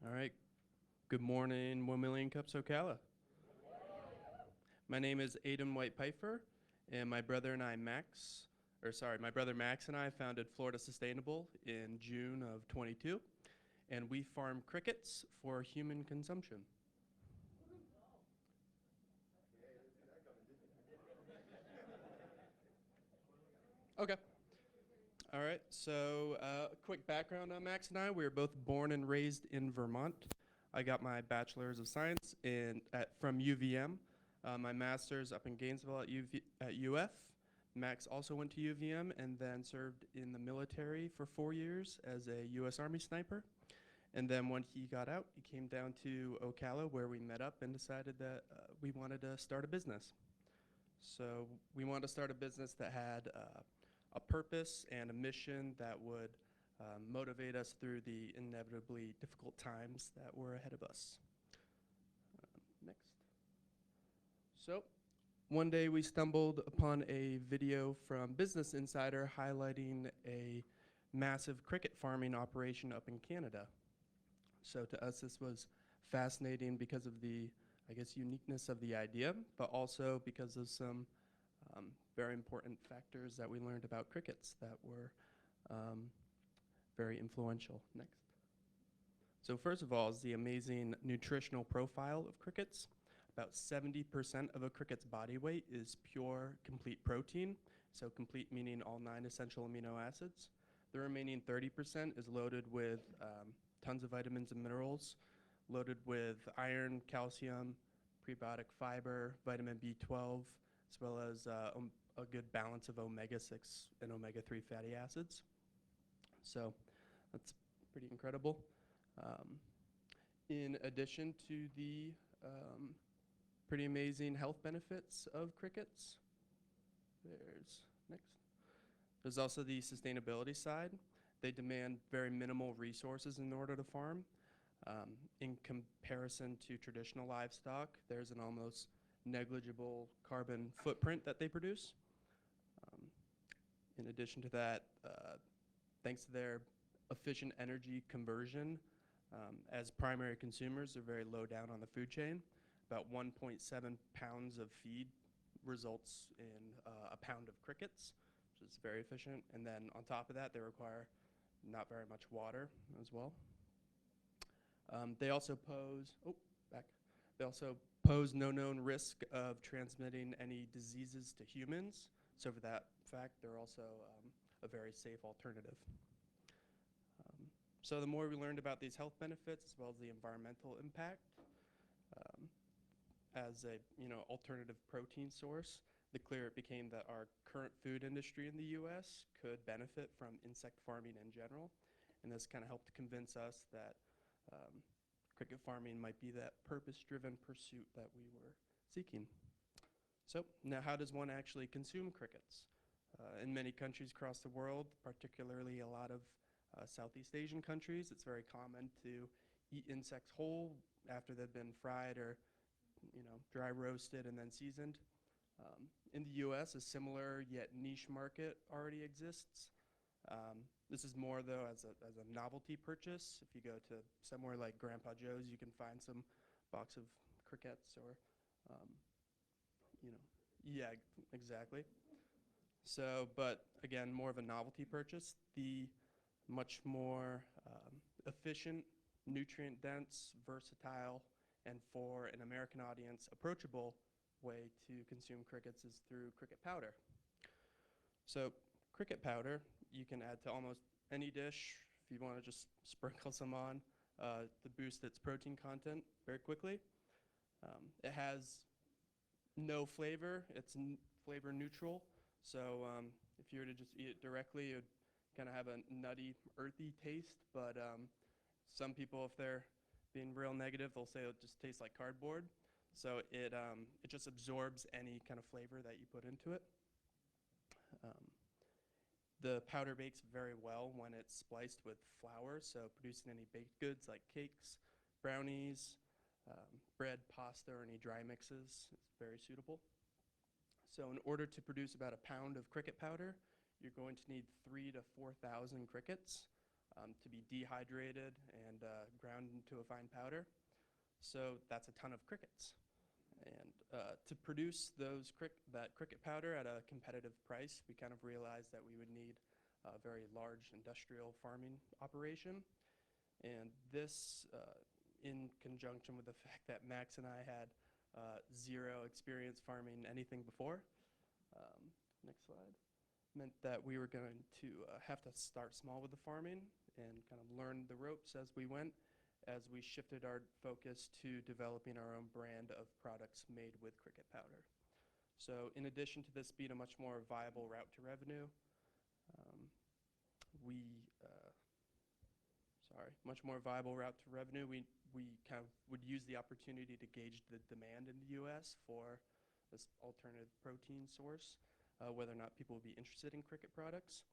All right. Good morning, 1 Million Cups Ocala. My name is Aiden White Pfeiffer, and my brother Max and I founded Florida Sustainable in June of 22, and we farm crickets for human consumption. Okay. All right. So, quick background on Max and I. We were both born and raised in Vermont. I got my bachelor's of science from UVM, my master's up in Gainesville at UF. Max also went to UVM and then served in the military for 4 years as a U.S. Army sniper. And then when he got out, he came down to Ocala where we met up and decided that we wanted to start a business. So we wanted to start a business that had a purpose and a mission that would motivate us through the inevitably difficult times that were ahead of us. Next. So one day we stumbled upon a video from Business Insider highlighting a massive cricket farming operation up in Canada. So to us, this was fascinating because of the, I guess, uniqueness of the idea, but also because of some very important factors that we learned about crickets that were very influential. Next. So first of all is the amazing nutritional profile of crickets. About 70% of a cricket's body weight is pure, complete protein. So complete meaning all 9 essential amino acids. The remaining 30% is loaded with tons of vitamins and minerals, loaded with iron, calcium, prebiotic fiber, vitamin B12, as well as a good balance of omega-6 and omega-3 fatty acids. So that's pretty incredible. In addition to the pretty amazing health benefits of crickets, there's also the sustainability side. They demand very minimal resources in order to farm. In comparison to traditional livestock, there's an almost negligible carbon footprint that they produce. In addition to that, thanks to their efficient energy conversion, as primary consumers, they're very low down on the food chain. About 1.7 pounds of feed results in a pound of crickets, which is very efficient. And then on top of that, they require not very much water as well. They also pose no known risk of transmitting any diseases to humans. So for that fact, they're also a very safe alternative. So the more we learned about these health benefits as well as the environmental impact, as a alternative protein source, the clearer it became that our current food industry in the U.S. could benefit from insect farming in general. And this kind of helped convince us that cricket farming might be that purpose-driven pursuit that we were seeking. So now how does one actually consume crickets? In many countries across the world, particularly a lot of Southeast Asian countries, it's very common to eat insects whole after they've been fried or dry roasted and then seasoned. In the U.S., a similar yet niche market already exists. This is more, though, as a novelty purchase. If you go to somewhere like Grandpa Joe's, you can find some box of crickets or, yeah, exactly. So, but again, more of a novelty purchase. The much more efficient, nutrient-dense, versatile, and for an American audience, approachable way to consume crickets is through cricket powder. So cricket powder, you can add to almost any dish if you want to just sprinkle some on to boost its protein content very quickly. It has no flavor. It's flavor neutral. So if you were to just eat it directly, it would kind of have a nutty, earthy taste. But some people, if they're being real negative, they'll say it just tastes like cardboard. So it just absorbs any kind of flavor that you put into it. The powder bakes very well when it's spliced with flour, so producing any baked goods like cakes, brownies, bread, pasta, or any dry mixes is very suitable. So in order to produce about a pound of cricket powder, you're going to need 3,000 to 4,000 crickets. to be dehydrated and ground into a fine powder. So that's a ton of crickets. And to produce that cricket powder at a competitive price, we kind of realized that we would need a very large industrial farming operation. And this, in conjunction with the fact that Max and I had zero experience farming anything before, next slide, meant that we were going to have to start small with the farming and kind of learn the ropes as we went, as we shifted our focus to developing our own brand of products made with cricket powder. So in addition to this being a much more viable route to revenue, much more viable route to revenue, we kind of would use the opportunity to gauge the demand in the US for this alternative protein source, whether or not people would be interested in cricket products,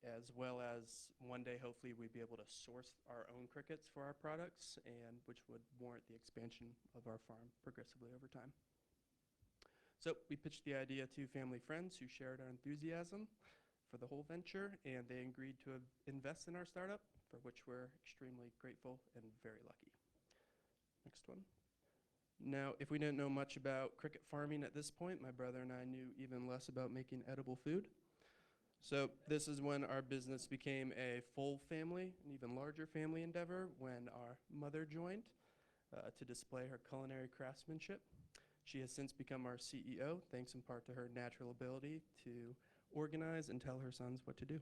as well as one day hopefully we'd be able to source our own crickets for our products, and which would warrant the expansion of our farm progressively over time. So we pitched the idea to family friends who shared our enthusiasm for the whole venture, and they agreed to invest in our startup, for which we're extremely grateful and very lucky. Next one. Now, if we didn't know much about cricket farming at this point, my brother and I knew even less about making edible food. So this is when our business became a full family, an even larger family endeavor, when our mother joined to display her culinary craftsmanship. She has since become our CEO, thanks in part to her natural ability to organize and tell her sons what to do.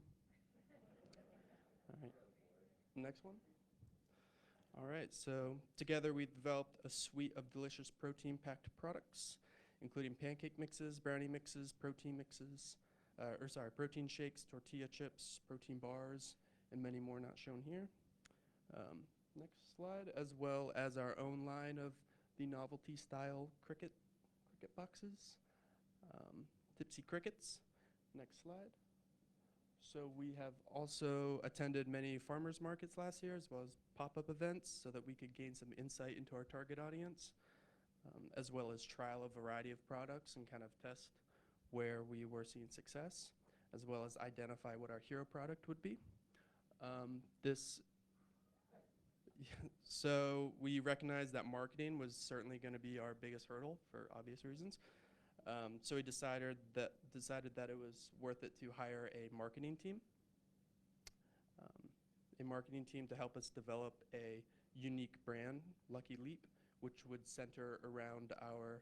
All right, next one. All right, so together we developed a suite of delicious protein-packed products, including pancake mixes, brownie mixes, protein shakes, tortilla chips, protein bars, and many more not shown here. Next slide, as well as our own line of the novelty-style cricket boxes, Tipsy Crickets. Next slide. So we have also attended many farmers markets last year, as well as pop-up events, so that we could gain some insight into our target audience, as well as trial a variety of products and kind of test where we were seeing success, as well as identify what our hero product would be. So we recognized that marketing was certainly going to be our biggest hurdle for obvious reasons. So we decided that it was worth it to hire a marketing team to help us develop a unique brand, Lucky Leap, which would center around our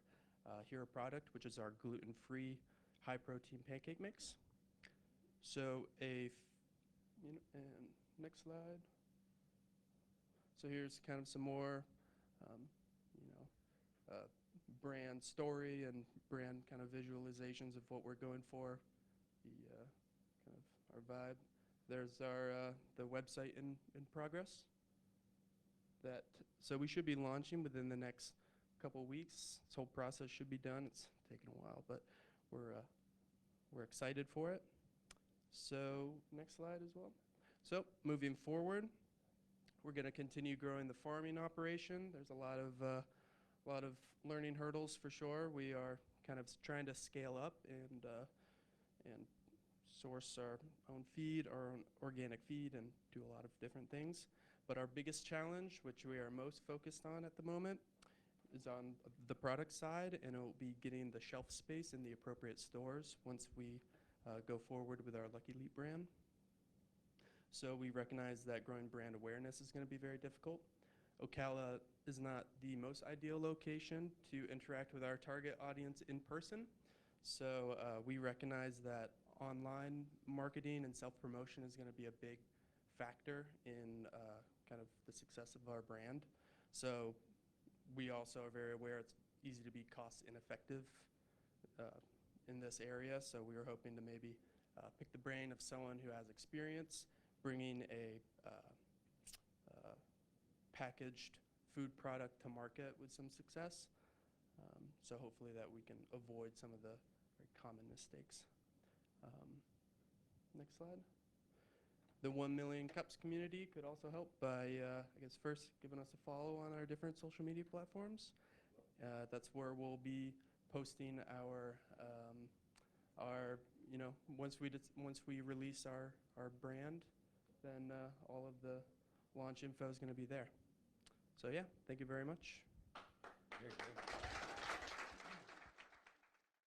hero product, which is our gluten-free, high-protein pancake mix. So and next slide. So here's kind of some more, brand story and brand kind of visualizations of what we're going for, kind of our vibe. There's our the website in progress. So we should be launching within the next couple weeks. This whole process should be done. It's taken a while, but we're excited for it. So next slide as well. So moving forward, we're going to continue growing the farming operation. There's a lot of learning hurdles for sure. We are kind of trying to scale up and source our own feed, our own organic feed, and do a lot of different things. But our biggest challenge, which we are most focused on at the moment, is on the product side, and it will be getting the shelf space in the appropriate stores once we go forward with our Lucky Leap brand. So we recognize that growing brand awareness is going to be very difficult. Ocala is not the most ideal location to interact with our target audience in person. So we recognize that online marketing and self-promotion is going to be a big factor in kind of the success of our brand. So we also are very aware it's easy to be cost ineffective in this area. So we were hoping to maybe pick the brain of someone who has experience bringing a packaged food product to market with some success. So hopefully that we can avoid some of the very common mistakes. Next slide. The 1 Million Cups community could also help by, I guess, first giving us a follow on our different social media platforms. That's where we'll be posting our once we release our brand then all of the launch info is going to be there. So yeah, thank you very much. Very cool.